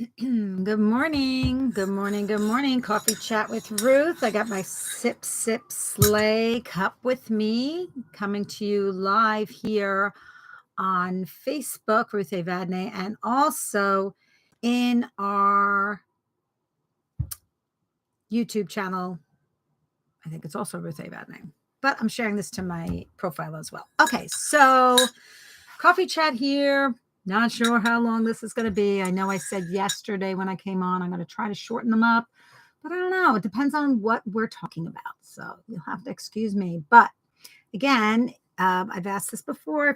Good morning. Good morning. Good morning. Coffee chat with Ruth. I got my Sip Sip Slay cup with me, coming to you live here on Facebook, Ruth Evadne, and also in our YouTube channel. I think it's also Ruth Evadne, but I'm sharing this to my profile as well. Okay, so coffee chat here. Not sure how long this is going to be. I know I said yesterday when I came on, I'm going to try to shorten them up, but I don't know. It depends on what we're talking about. So you'll have to excuse me. But again, I've asked this before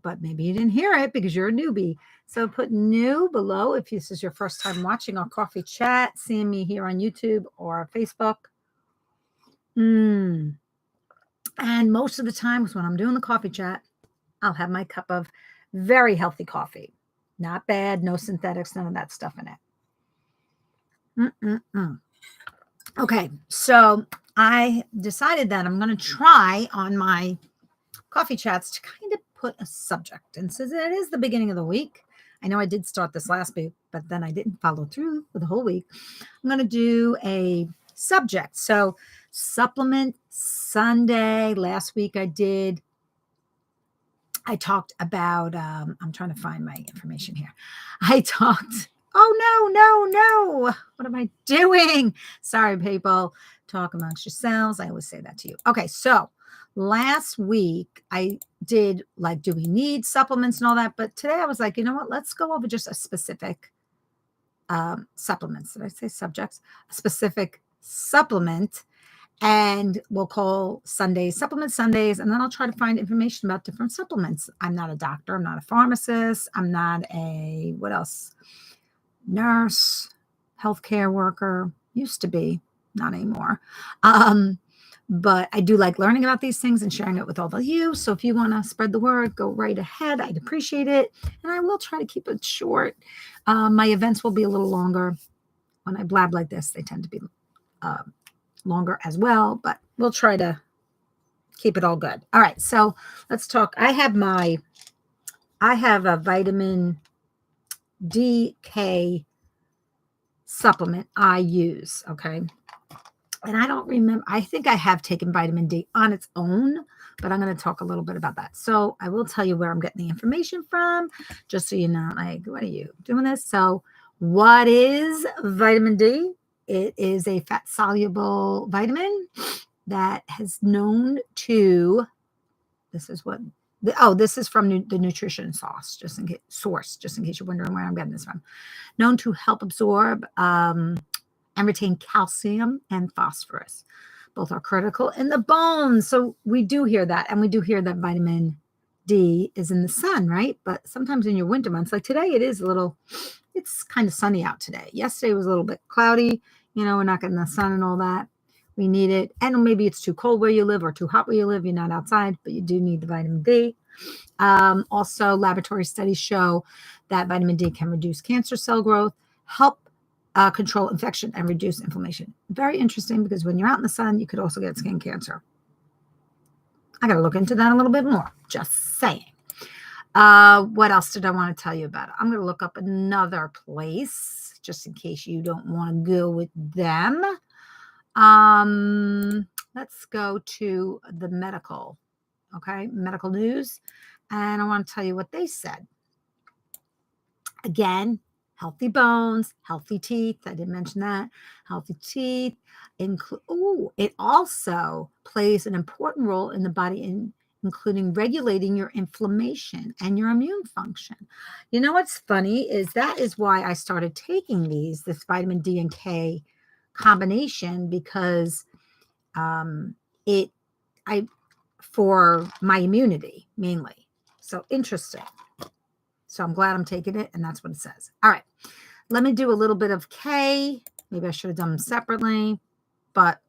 but maybe you didn't hear it because you're a newbie. So put new below if this is your first time watching our coffee chat, seeing me here on YouTube or Facebook. And most of the times when I'm doing the coffee chat, I'll have my cup of very healthy coffee. Not bad, no synthetics, none of that stuff in it. Okay, so I decided that I'm going to try on my coffee chats to kind of put a subject. And since it is the beginning of the week, I know I did start this last week, but then I didn't follow through for the whole week. I'm going to do a subject. So Supplement Sunday. Last week I talked about, I'm trying to find my information here. Oh, no. What am I doing? Sorry, people. Talk amongst yourselves. I always say that to you. Okay, so last week I did like, do we need supplements and all that? But today I was like, you know what? Let's go over just a specific supplements. Did I say subjects? A specific supplement, and we'll call Sundays Supplement Sundays, and then I'll try to find information about different supplements. I'm not a doctor. I'm not a pharmacist. I'm not what else? Nurse, healthcare worker. Used to be, not anymore. But I do like learning about these things and sharing it with all of you. So if you want to spread the word, go right ahead. I'd appreciate it. And I will try to keep it short. My events will be a little longer. When I blab like this, they tend to be longer as well, but we'll try to keep it all good. All right, so let's talk. I have a vitamin DK supplement I use, okay? And I don't remember, I think I have taken vitamin D on its own, but I'm going to talk a little bit about that. So I will tell you where I'm getting the information from, just so you know, like, what are you doing this? So what is vitamin D? It is a fat-soluble vitamin that has known to, this is from the nutrition source, just in case you're wondering where I'm getting this from. Known to help absorb and retain calcium and phosphorus. Both are critical in the bones. So we do hear that, and we do hear that vitamin D is in the sun, right? But sometimes in your winter months, like today, it's kind of sunny out today. Yesterday was a little bit cloudy. We're not getting the sun and all that. We need it. And maybe it's too cold where you live or too hot where you live. You're not outside, but you do need the vitamin D. Also, laboratory studies show that vitamin D can reduce cancer cell growth, help control infection, and reduce inflammation. Very interesting, because when you're out in the sun, you could also get skin cancer. I got to look into that a little bit more. Just saying. What else did I want to tell you about? I'm going to look up another place just in case you don't want to go with them. Let's go to the medical news. And I want to tell you what they said. Again, healthy bones, healthy teeth. I didn't mention that. Healthy teeth. It also plays an important role in the body including regulating your inflammation and your immune function. You know what's funny is that is why I started taking this vitamin D and K combination, because for my immunity mainly. So interesting. So I'm glad I'm taking it, and that's what it says. All right, let me do a little bit of K. Maybe I should have done them separately, but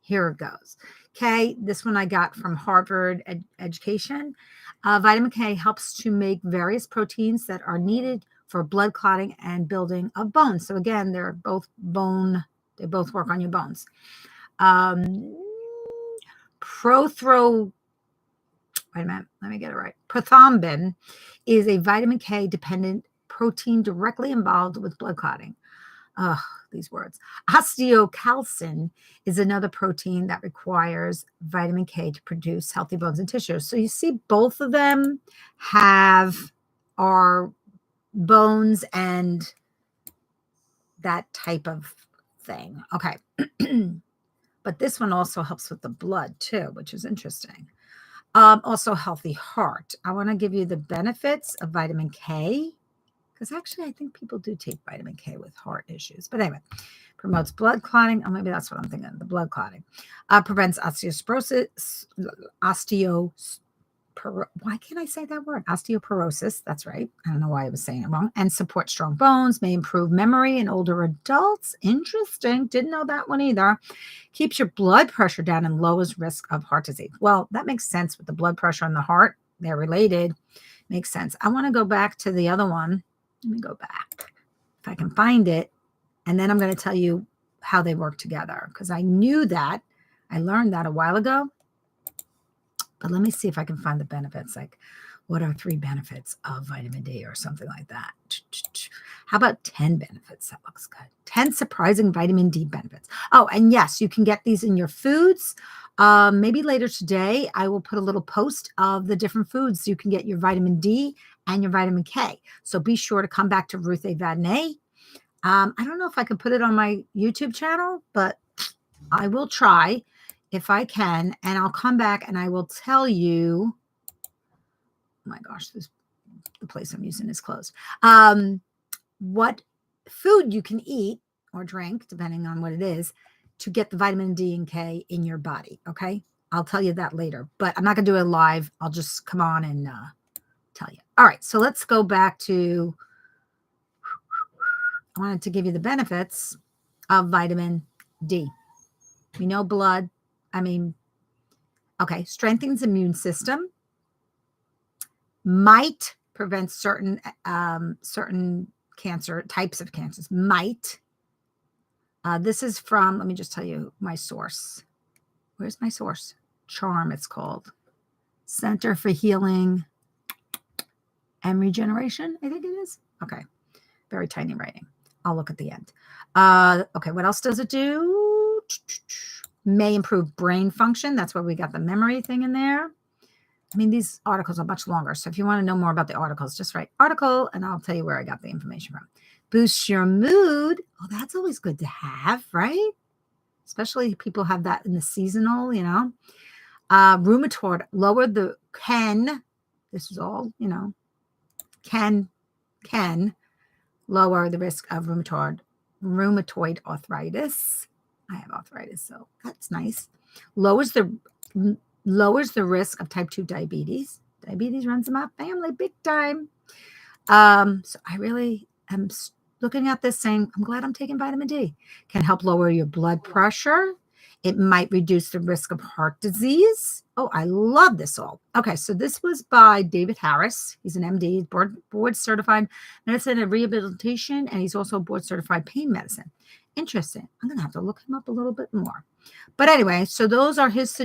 here it goes. K, this one I got from Harvard Education. Vitamin K helps to make various proteins that are needed for blood clotting and building of bones. So again, they both work on your bones. Wait a minute, let me get it right. Prothrombin is a vitamin K dependent protein directly involved with blood clotting. Ugh, these words. Osteocalcin is another protein that requires vitamin K to produce healthy bones and tissues. So you see, both of them have our bones and that type of thing. Okay. But this one also helps with the blood too, which is interesting. Also, healthy heart. I want to give you the benefits of vitamin K, because actually I think people do take vitamin K with heart issues. But anyway, promotes blood clotting. Oh, maybe that's what I'm thinking, the blood clotting. Prevents why can't I say that word? Osteoporosis. That's right. I don't know why I was saying it wrong. And support strong bones, may improve memory in older adults. Interesting. Didn't know that one either. Keeps your blood pressure down and lowers risk of heart disease. Well, that makes sense with the blood pressure and the heart. They're related. Makes sense. I want to go back to the other one. Let me go back if I can find it. And then I'm going to tell you how they work together, because I knew that. I learned that a while ago. But let me see if I can find the benefits. Like, what are 3 benefits of vitamin D or something like that? How about 10 benefits? That looks good. 10 surprising vitamin D benefits. Oh, and yes, you can get these in your foods. Maybe later today, I will put a little post of the different foods you can get your vitamin D and your vitamin K. So be sure to come back to Ruth A. Vadnais. I don't know if I can put it on my YouTube channel, but I will try if I can, and I'll come back and I will tell you. Oh my gosh, the place I'm using is closed. What food you can eat or drink, depending on what it is, to get the vitamin D and K in your body. Okay, I'll tell you that later, but I'm not gonna do it live. I'll just come on and tell you. All right, so let's go back to. I wanted to give you the benefits of vitamin D. We know blood. Strengthens immune system. Might prevent certain cancer types of cancers. Might. This is from, let me just tell you my source. Where's my source? CHARM, it's called. Center for Healing and Regeneration, I think it is. Okay. Very tiny writing. I'll look at the end. Okay, what else does it do? May improve brain function. That's where we got the memory thing in there. These articles are much longer. So if you want to know more about the articles, just write article and I'll tell you where I got the information from. Boosts your mood. Oh, that's always good to have, right? Especially people have that in the seasonal, Rheumatoid, lower the this is all, can lower the risk of rheumatoid arthritis. I have arthritis, so that's nice. Lowers the risk of type 2 diabetes. Diabetes runs in my family big time. So I really am looking at this saying, I'm glad I'm taking vitamin D. Can help lower your blood pressure. It might reduce the risk of heart disease. Oh, I love this all. Okay, so this was by David Harris. He's an MD, board certified medicine and rehabilitation, and he's also board certified pain medicine. Interesting. I'm going to have to look him up a little bit more. But anyway, so those are his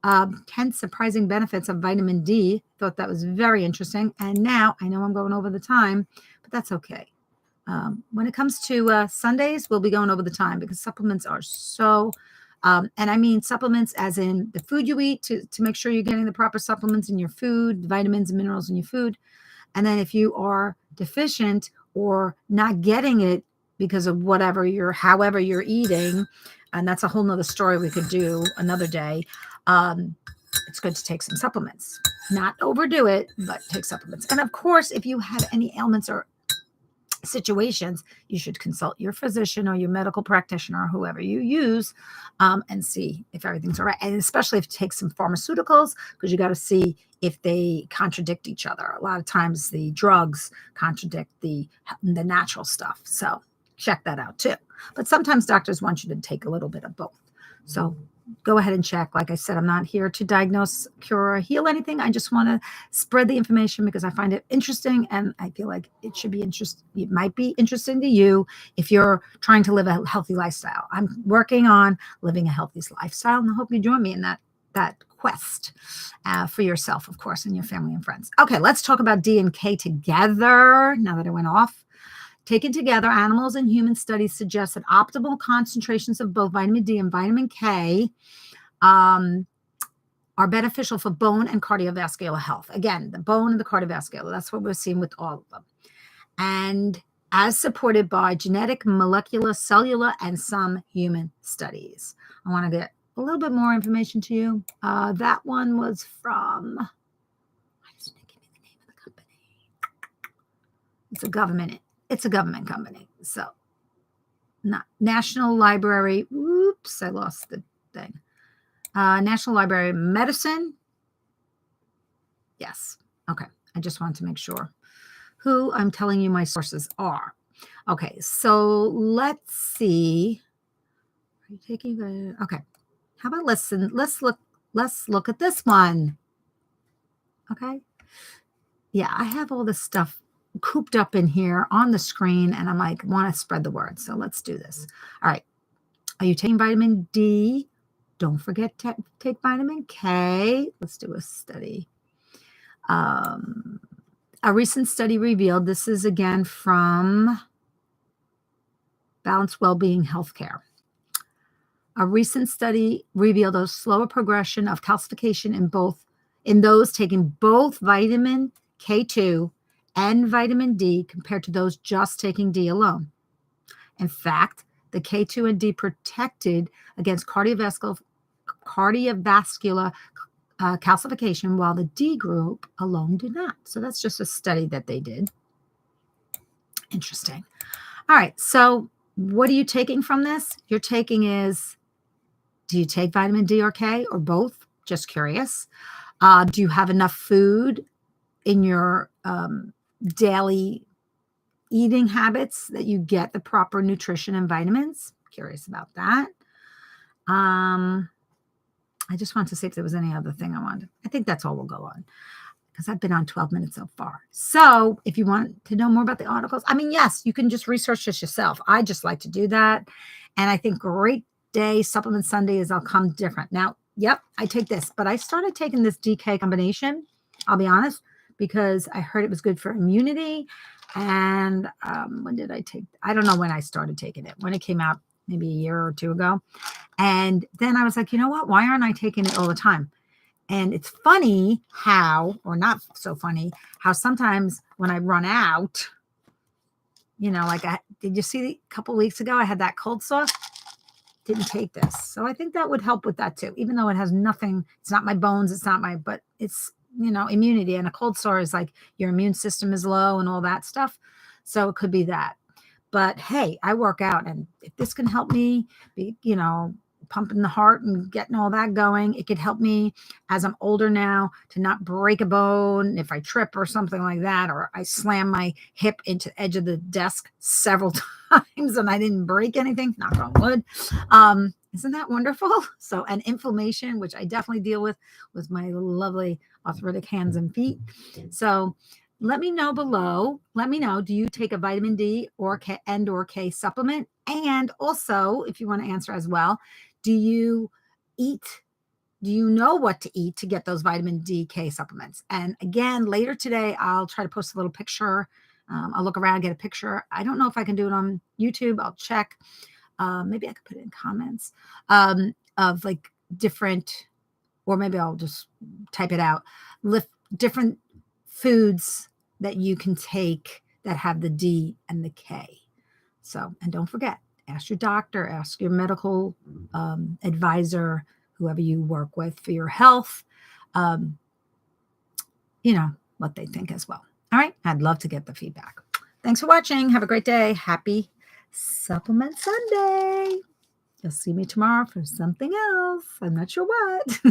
10 surprising benefits of vitamin D. Thought that was very interesting. And now I know I'm going over the time, but that's okay. When it comes to Sundays, we'll be going over the time because supplements are so, and I mean supplements as in the food you eat to make sure you're getting the proper supplements in your food, vitamins and minerals in your food. And then if you are deficient or not getting it because of however you're eating, and that's a whole nother story we could do another day. It's good to take some supplements, not overdo it, but take supplements. And of course, if you have any ailments or situations, you should consult your physician or your medical practitioner or whoever you use and see if everything's all right. And especially if you take some pharmaceuticals, because you got to see if they contradict each other. A lot of times the drugs contradict the natural stuff. So check that out too. But sometimes doctors want you to take a little bit of both. So go ahead and check. Like I said, I'm not here to diagnose, cure, or heal anything. I just want to spread the information because I find it interesting and I feel like it should be interesting. It might be interesting to you if you're trying to live a healthy lifestyle. I'm working on living a healthy lifestyle and I hope you join me in that request for yourself, of course, and your family and friends. Okay, let's talk about D and K together now that I went off. Taken together, animals and human studies suggest that optimal concentrations of both vitamin D and vitamin K are beneficial for bone and cardiovascular health. Again, the bone and the cardiovascular, that's what we're seeing with all of them. And as supported by genetic, molecular, cellular, and some human studies. I want to get a little bit more information to you. That one was from, why doesn't it give me the name of the company? It's a government company. So, not National Library. Oops, I lost the thing. National Library of Medicine. Yes. Okay. I just wanted to make sure who I'm telling you my sources are. Okay. So let's see. Are you taking the, okay. How about let's look at this one. Okay. Yeah. I have all this stuff cooped up in here on the screen and I'm like, want to spread the word. So let's do this. All right. Are you taking vitamin D? Don't forget to take vitamin K. Let's do a study. A recent study revealed, this is again from Balanced Wellbeing Healthcare. A recent study revealed a slower progression of calcification in those taking both vitamin K2 and vitamin D compared to those just taking D alone. In fact, the K2 and D protected against cardiovascular calcification, while the D group alone did not. So that's just a study that they did. Interesting. All right. So what are you taking from this? You're taking is, do you take vitamin D or K or both? Just curious. Do you have enough food in your daily eating habits that you get the proper nutrition and vitamins? Curious about that. I just wanted to see if there was any other thing I wanted. I think that's all we'll go on because I've been on 12 minutes so far. So if you want to know more about the articles, I mean, yes, you can just research this yourself. I just like to do that. And I think Great Day Supplement Sunday is I'll come different. Now, yep, I take this, but I started taking this DK combination, I'll be honest, because I heard it was good for immunity. And when did I take, I don't know when I started taking it, when it came out maybe a year or two ago. And then I was like, you know what? Why aren't I taking it all the time? And it's funny how, or not so funny, how sometimes when I run out, you know, like did you see a couple weeks ago, I had that cold sore? Didn't take this. So I think that would help with that too, even though it has nothing, it's not my bones, it's not my, but it's, you know, immunity. And a cold sore is like your immune system is low and all that stuff. So it could be that. But hey, I work out, and if this can help me be, you know, pumping the heart and getting all that going, it could help me as I'm older now to not break a bone if I trip or something like that, or I slam my hip into the edge of the desk several times and I didn't break anything, knock on wood. Isn't that wonderful? So, and inflammation, which I definitely deal with my lovely arthritic hands and feet. So let me know below. Let me know, do you take a vitamin D or K supplement? And also, if you want to answer as well, do you know what to eat to get those vitamin D, K supplements? And again, later today, I'll try to post a little picture. I'll look around, get a picture. I don't know if I can do it on YouTube. I'll check. Maybe I could put it in comments of like different, or maybe I'll just type it out. Different foods that you can take that have the D and the K. So, and don't forget, ask your doctor, ask your medical advisor, whoever you work with for your health, you know, what they think as well. All right. I'd love to get the feedback. Thanks for watching. Have a great day. Happy Supplement Sunday. You'll see me tomorrow for something else. I'm not sure what.